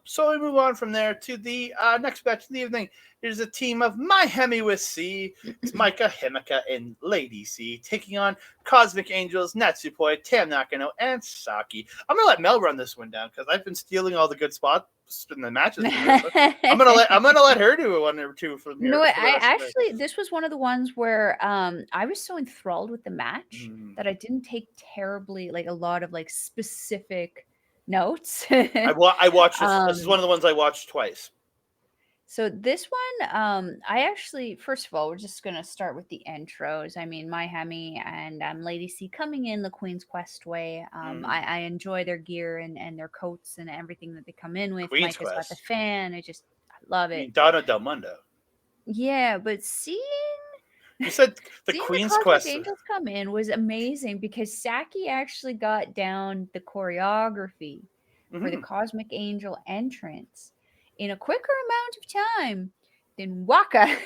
So we move on from there to the next match of the evening. It is a team of MaiHime C. It's Maika, Himeka, and Lady C taking on Cosmic Angels, Natsupoi, Tam Nakano, and Saki. I'm gonna let Mel run this one down because I've been stealing all the good spots in the matches. I'm gonna let her do one or two from here. You know what? I actually this was one of the ones where I was so enthralled with the match that I didn't take terribly like a lot of like specific notes. I watched this. This is one of the ones I watched twice. So this one, I actually, first of all, we're just gonna start with the intros. I mean, MaiHime and Lady C coming in the Queen's Quest way. I enjoy their gear and their coats and everything that they come in with. Queen's Maika's got Quest. the fan. I love it. I mean, Donna Del Mundo. Yeah, but seeing you said the Queen's Quest Angels come in was amazing because Saki actually got down the choreography for the Cosmic Angel entrance in a quicker amount of time than Waka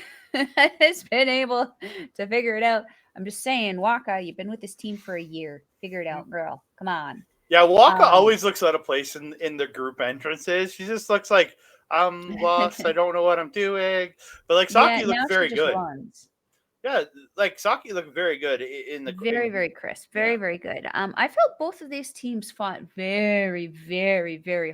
has been able to figure it out. I'm just saying, Waka, you've been with this team for a year. Figure it out, girl. Come on. Yeah, Waka always looks out of place in the group entrances. She just looks like, I'm lost. I don't know what I'm doing. But like Saki looked very good. Runs. Yeah, like Saki looked very good in the very crisp, very good. I felt both of these teams fought very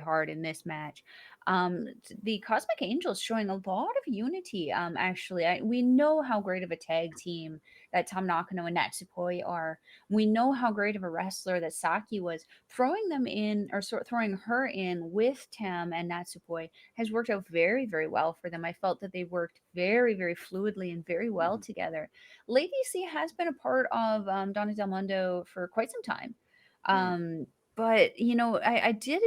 hard in this match. The Cosmic Angels showing a lot of unity. Actually, we know how great of a tag team that Tam Nakano and Natsupoi are. We know how great of a wrestler that Saki was. Throwing them in, or throwing her in with Tam and Natsupoi has worked out very well for them. I felt that they worked very fluidly and very well together. Lady C has been a part of Donna Del Mundo for quite some time. But, you know, I did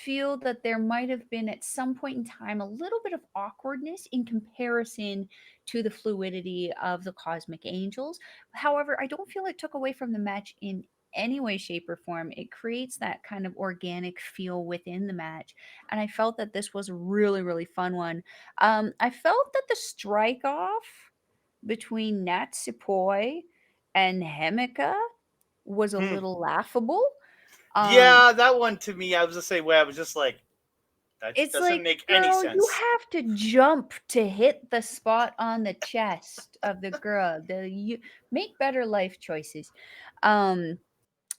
feel that there might have been at some point in time a little bit of awkwardness in comparison to the fluidity of the Cosmic Angels. However, I don't feel it took away from the match in any way, shape, or form. It creates that kind of organic feel within the match. And I felt that this was a really fun one. I felt that the strike off between Natsupoi and Himeka was a little laughable. Yeah, that one to me, I was the same way. I was just like, that doesn't make any sense. You have to jump to hit the spot on the chest of the girl. You make better life choices. In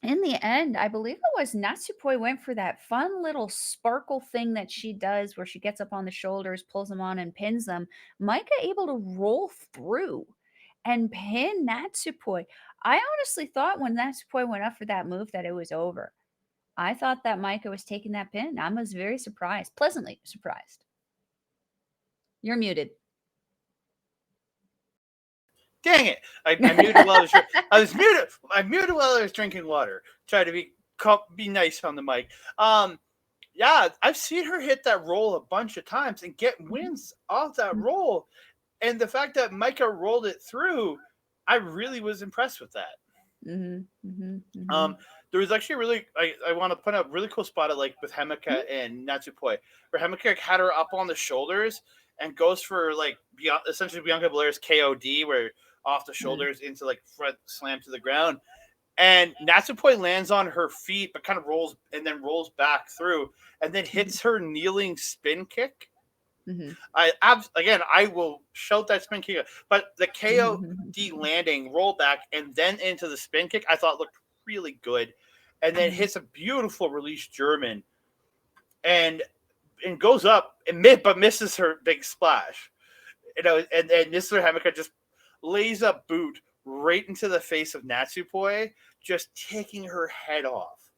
the end, I believe it was Natsupoi went for that fun little sparkle thing that she does where she gets up on the shoulders, pulls them on, and pins them. Maika able to roll through and pin Natsupoi. I honestly thought when Natsupoi went up for that move that it was over. I thought that Maika was taking that pin. I was very surprised, pleasantly surprised. You're muted. Dang it! I muted while I was muted. I muted while I was drinking water. Try to be nice on the mic. Yeah, I've seen her hit that roll a bunch of times and get wins off that roll. And the fact that Maika rolled it through, I really was impressed with that. There was actually I want to point out a really cool spot with Himeka and Natsupoi, where Himeka had her up on the shoulders and goes for essentially Bianca Belair's KOD, where off the shoulders into front slam to the ground, and Natsupoi lands on her feet but kind of rolls back through and then hits her kneeling spin kick. I will shout that spin kick, but the KOD landing, roll back, and then into the spin kick, I thought looked really good, and then hits a beautiful release German, and goes up but misses her big splash, and Mr. Himeka just lays a boot right into the face of Natsupoi, just taking her head off.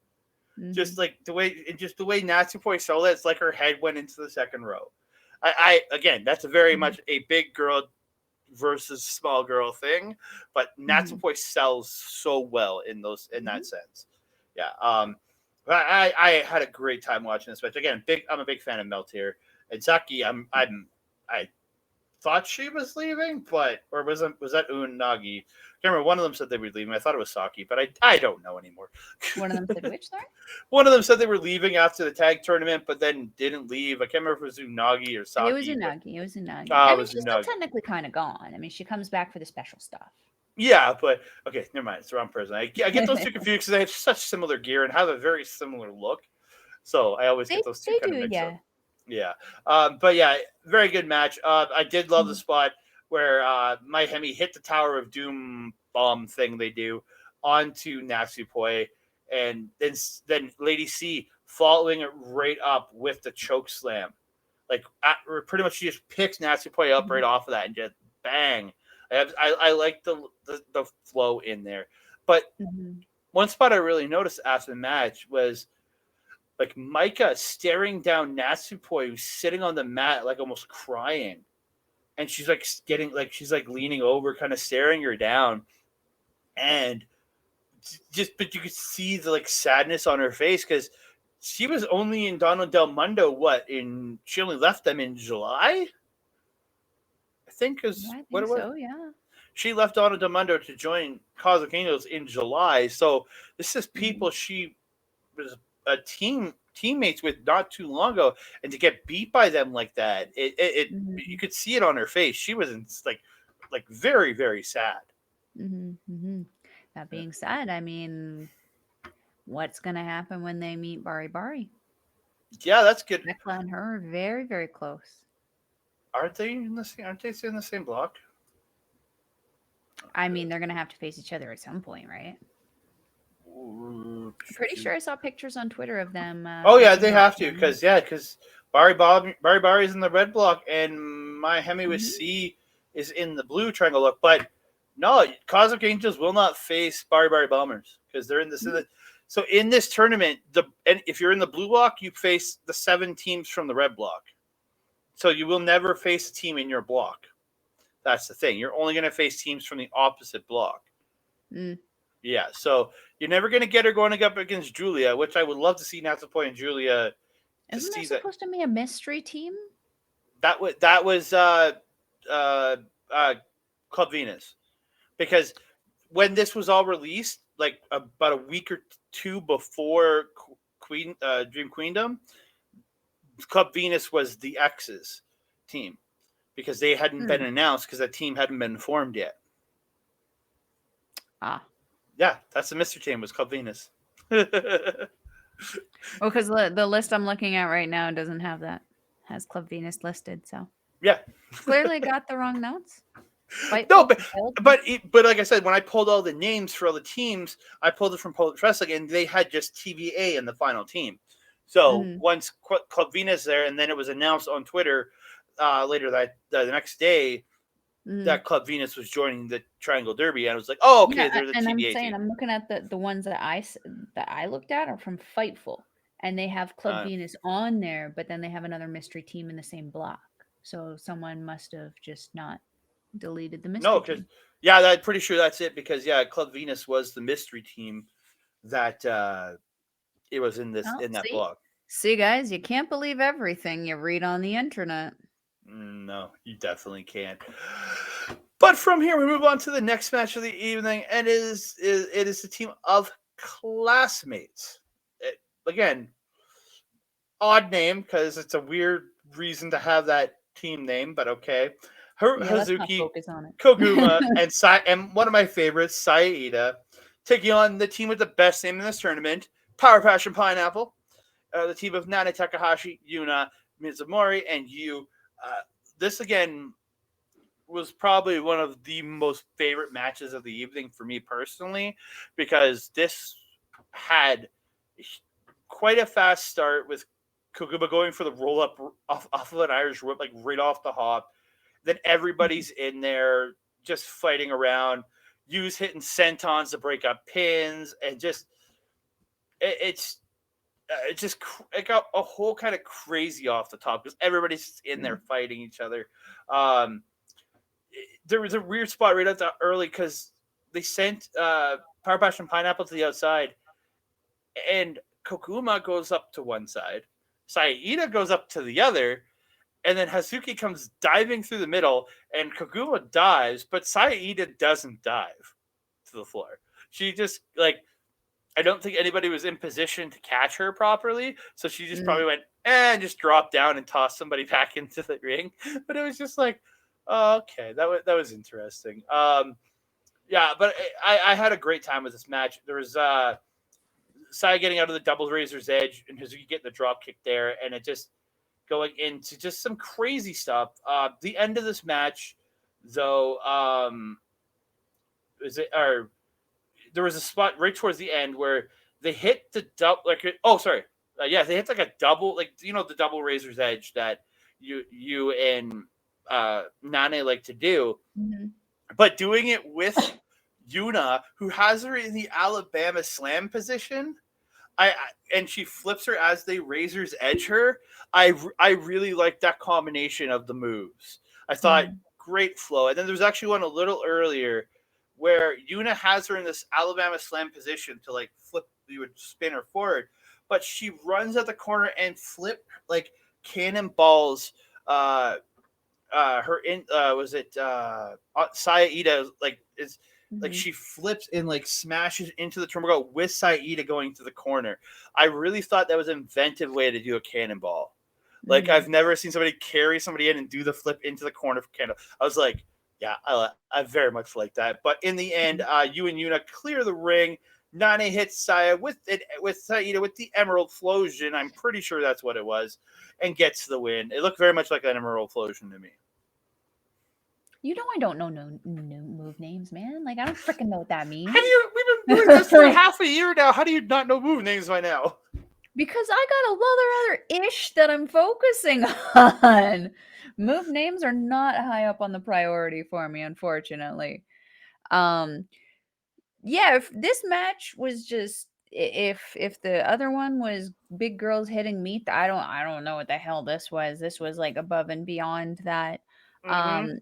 Just like the way Natsupoi sold it, it's like her head went into the second row. Again, that's a very much a big girl versus small girl thing, but Natsupoi sells so well in that sense. Yeah. I had a great time watching this match. Again, I'm a big fan of Melt here. And Saki, I thought she was leaving, or was that Unagi? I can't remember. One of them said they were leaving. I thought it was Saki, but I don't know anymore. One of them said which, sorry? One of them said they were leaving after the tag tournament, but then didn't leave. I can't remember if it was Unagi or Saki. It was Unagi. I mean, she's still technically kind of gone. I mean, she comes back for the special stuff. Yeah, but okay, never mind. It's the wrong person. I get those two confused because they have such similar gear and have a very similar look. So I always get those two kind of mixed up. Yeah. But yeah, very good match. I did love the Mhm. spot where MaiHime hit the Tower of Doom bomb thing they do onto Natsupoi, and then Lady C following it right up with the choke slam. Like pretty much, she just picks Natsupoi up right Mhm. off of that and just bang. I like the flow in there. But Mhm. one spot I really noticed after the match was like Maika staring down Natsupoi, who's sitting on the mat, like almost crying, and she's like getting like she's like leaning over, kind of staring her down, and just but you could see the like sadness on her face because she was only in Donald Del Mundo. What in she only left them in July, I think, Yeah, is I what think it was. so. Yeah. She left Donald Del Mundo to join Cosmic Angels in July, so this is Mhm. people she was a teammates with not too long ago, and to get beat by them like that, it you Mhm. could see it on her face. She was like very very sad. Mhm. Mhm. That being said, I mean, what's gonna happen when they meet Bari Bari? Yeah, that's good. Tekla and her are very, very close. Aren't they in the same? Aren't they in the same block? I mean, they're gonna have to face each other at some point, right? I'm pretty sure I saw pictures on Twitter of them Oh yeah, facing they off have to again. because Bari Bari is in the red block and my Hemi with Mhm. C is in the blue triangle look. But no, Cosmic Angels will not face Bari Bari Bombers because they're in this. Mhm. So in this tournament, and if you're in the blue block, you face the 7 teams from the red block. So you will never face a team in your block. That's the thing. You're only going to face teams from the opposite block. Mm. Yeah, so you're never going to get her going up against Julia, which I would love to see Natsupoi and Julia to Isn't there see that. supposed to be a mystery team? That was uh, uh, Club Venus because when this was all released, like about a week or two before Queen Dream Queendom, Club Venus was the X's team because they hadn't been Hmm. announced because that team hadn't been formed yet. Ah, Yeah, that's the mystery team was Club Venus. Yeah, well, because the list I'm looking at right now doesn't have that. Has Club Venus listed, so clearly got the wrong notes. no, Spiteful failed. but like I said, when I pulled all the names for all the teams, I pulled it from Polish Wrestling, and they had just TVA in the final team. So Mm-hmm. once Club Venus there, and then it was announced on Twitter later that the next day Mm-hmm. that Club Venus was joining the Triangle Derby, and I was like, oh, okay, Yeah, they're the and I'm TVA saying team. I'm looking at the ones that that I looked at are from Fightful, and they have Club Uh, Venus on there, but then they have another mystery team in the same block. So someone must have just not deleted the no, mystery because team. yeah, I'm pretty sure that's it. Because yeah, Club Venus was the mystery team that it was Oh, in that see, blog. see, guys, you can't believe everything you read on the internet. No, you definitely can't. But from here, we move on to the next match of the evening, and it is the team of classmates. Again, odd name because it's a weird reason to have that team name, but okay. Yeah, let's not Hazuki focus on Koguma it. and one of my favorites, Iida, taking on the team with the best name in this tournament, Power Passion Pineapple, the team of Nanae Takahashi, Yuna Mizumori, and Yuu. This again was probably one of the most favorite matches of the evening for me personally because this had quite a fast start with Koguma going for the roll up off of an Irish whip, like right off the hop. Then everybody's in there just fighting around. Yu's hitting sentons to break up pins, and just it's it just it got a whole kind of crazy off the top because everybody's in there fighting each other. Um, there was a weird spot right at the early because they sent Power Passion Pineapple to the outside, and Kokuma goes up to one side, Saida goes up to the other, and then Hazuki comes diving through the middle, and Kokuma dives, but Saida doesn't dive to the floor. She just like I don't think anybody was in position to catch her properly, so she just Mm. probably went and just dropped down and tossed somebody back into the ring. But it was just like, oh, okay, that was interesting. Yeah, but I had a great time with this match. There was Sai getting out of the double razor's edge and Hazuki getting the drop kick there, and it just going into just some crazy stuff. The end of this match, though, is it or there was a spot right towards the end where they hit the double they hit like a double, like the double razor's edge that you and Nane like to do, Mhm. but doing it with Yuna, who has her in the Alabama slam position. And she flips her as they razor's edge her. I really like that combination of the moves. I thought Mhm. great flow. And then there's actually one a little earlier where Yuna has her in this Alabama slam position to like flip, you would spin her forward, but she runs at the corner and flip like cannonballs. Her in was it Saya Iida like is like Mhm. she flips and like smashes into the turnbuckle with Saida going to the corner. I really thought that was an inventive way to do a cannonball. Like Mhm. I've never seen somebody carry somebody in and do the flip into the corner for cannonball. I was like, yeah, I very much like that. But in the end, Mhm. you and Yuna clear the ring. Nane hits Saya with Saida with the Emerald Flosion. I'm pretty sure that's what it was, and gets the win. It looked very much like an Emerald Flosion to me. You know I don't know no move names, man. Like I don't freaking know what that How do means. you? We've been doing this for half a year now. How do you not know move names by now? Because I got a lot of other ish that I'm focusing on. Move names are not high up on the priority for me, unfortunately. Um, yeah, if this match was just if the other one was big girls hitting meat, I don't know what the hell this was. This was like above and beyond that. Mm-hmm. Um,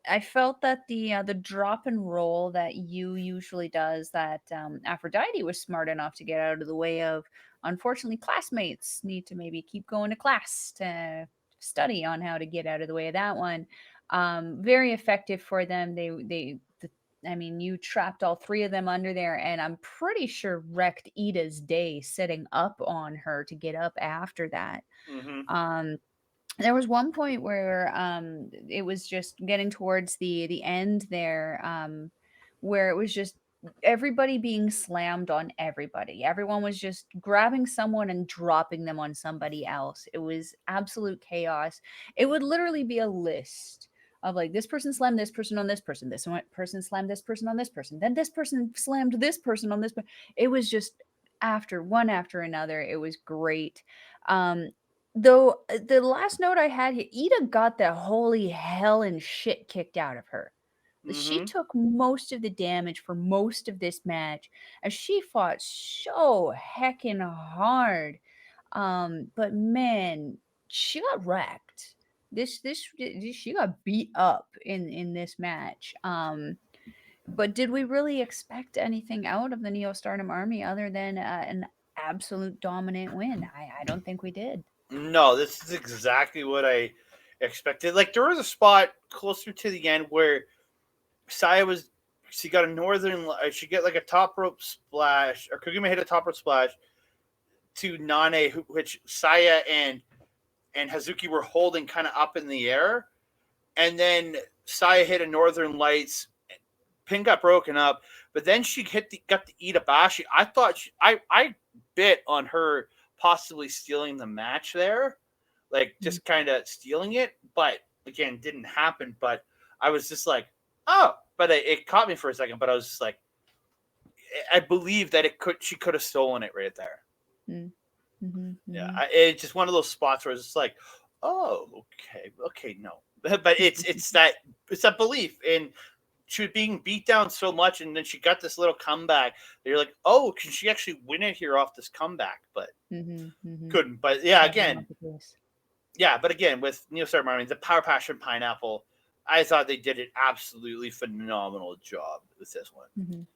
I felt that the drop and roll that you usually does that Aphrodite was smart enough to get out of the way of. Unfortunately, classmates need to maybe keep going to class to study on how to get out of the way of that one. Very effective for them. I mean, you trapped all three of them under there, and I'm pretty sure wrecked Ida's day sitting up on her to get up after that. Mm-hmm. Um, there was one point where it was just getting towards the end there, where it was just everybody being slammed on everybody. Everyone was just grabbing someone and dropping them on somebody else. It was absolute chaos. It would literally be a list of like this person slammed this person on this person, person slammed this person on this person, then this person slammed this person on this. It was just after one after another. It was great. Um, Though, the last note I had here, Ida got the holy hell and shit kicked out of her. She Mm-hmm. took most of the damage for most of this match, and she fought so heckin' hard. But man, she got wrecked. She got beat up in this match. But did we really expect anything out of the Neo Stardom Army other than an absolute dominant win? I don't think we did. No, this is exactly what I expected. Like there was a spot closer to the end where Saya was she got a she get like a top rope splash, or Koguma hit a top rope splash to Nane, which Saya and Hazuki were holding kind of up in the air, and then Saya hit a Northern Lights. Pin got broken up, but then she got the Itabashi. I thought I bit on her possibly stealing the match there, like Mm, just kind of stealing it, but again didn't happen. But I was just like, oh, but it caught me for a second. But I was just like, I believe that she could have stolen it right there. mm, mhm, Yeah, mhm. it's just one of those spots where it's just like, oh, okay, no, but it's that belief in she was being beat down so much, and then she got this little comeback. You're like, oh, can she actually win it here off this comeback? But Mhm, mhm. couldn't. But yeah, Probably again, not the case. with Neo Star Marine, the Power Passion Pineapple, I thought they did an absolutely phenomenal job with this one. Mhm.